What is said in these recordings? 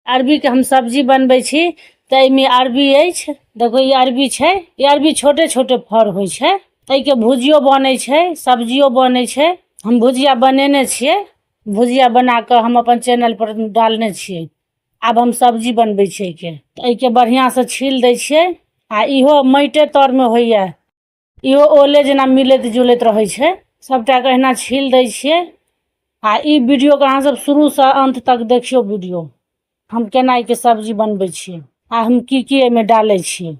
अरबी के हम सब्जी बनबै छी त एमे अरबी अछि। देखो ये अरबी छै। ये अरबी छोटे छोटे फर होइ छै। तै के भुजियो बनै छै, सब्जियो बनै छै। हम भुजिया बनेने छियै। भुजिया बना के हम अपन चैनल पर डालने छियै। अब हम सब्जी बनबै छियै के। एहि के बढ़िया से छील दै छियै। आ इहो माइटे तर में होइया। इहो ओले जना मिलैत जुलैत रहै छै। सबटा के अहिना छील दै छियै। आ ई वीडियो के अहाँ सब शुरू से अंत तक देखियो वीडियो। हम केना के सब्जी बनबै छियै आ हम की एमे डालै छियै।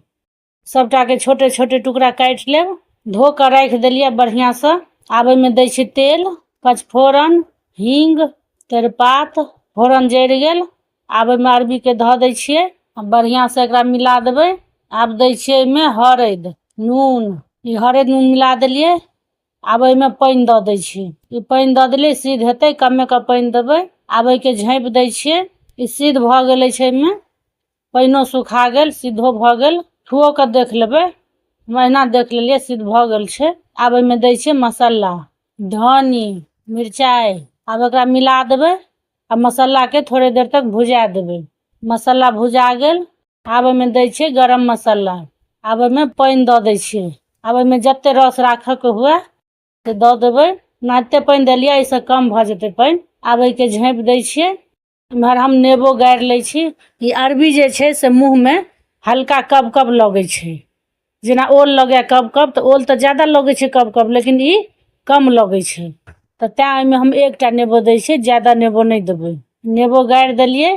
सबटा के छोटे छोटे टुकड़ा काट लेब। धो के राख देलिए बढ़िया से। आब एमे दै छी तेल, पचफोरन, हींग, तेजपात। फोरन जर गेल। आब एमे अरबी के धो दै छियै। बढ़िया से एकरा मिला देबै। आब दै छियै एमे हरद, नून। ई हरद नून मिला देलिए। आब एमे पानी द दै छी। ई पानी द देलिए सीध हेतै, कमे के पानी देबै। आब ए के झाँप दै छियै। ई सिद्ध भ गेलै छै एमे। पानियो सुखा गेल, सिद्धो भ गेल। छुओ के देख लेबै। महीना देख लेलिए सिद्ध भ गेल छै। आब एमे दै छियै मसाला, धनी, मिरचाई। आब एकरा मिला देबै। आ मसाला के थोड़े देर तक भुजा देबै। मसाला भुजा गेल। आब एमे दै छियै गरम मसाला। आब एमे पानी द दै छियै। आब एमे जते रस राखऽ के हुए से द देबै। ना एते पानी देलिए एसे कम भ जेतै पानी। आब ए के झाँप दै छियै। इम्हर हम नेबो गार लै छी। ई अरबी जे छै से मुंह में हल्का कब कब लगै छै। जेना ओल लगे कब कब, त ओल त ज्यादा लगै छै कब कब, लेकिन ई कम लगै छै। त तें एमे हम एकटा नेबो दै छियै, ज्यादा नेबो नहीं देबै। नेबो गार देलिए।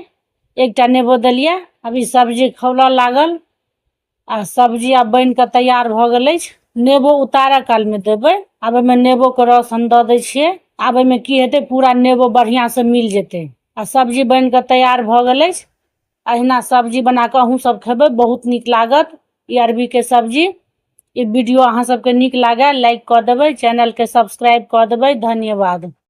एकटा नेबो देलिए। अब ई सब्जी खौला लागल। आ सब्जी आब बन के तैयार भ गेल अछि। नेबो उतारे काल में देबै। आब एमे नेबो के रस हम द दै छियै। आब एमे की हेतै पूरा नेबो बढ़िया से मिल जेतै। आ सब्जी बन के तैयार भ गेल अछि। अहिना सब्जी बना के अहूँ सब खेबै, बहुत नीक लागत ई अरबी के सब्जी। ई वीडियो अहाँ सबके नीक लागे लाइक क देबै, चैनल के सब्सक्राइब क देबै। धन्यवाद।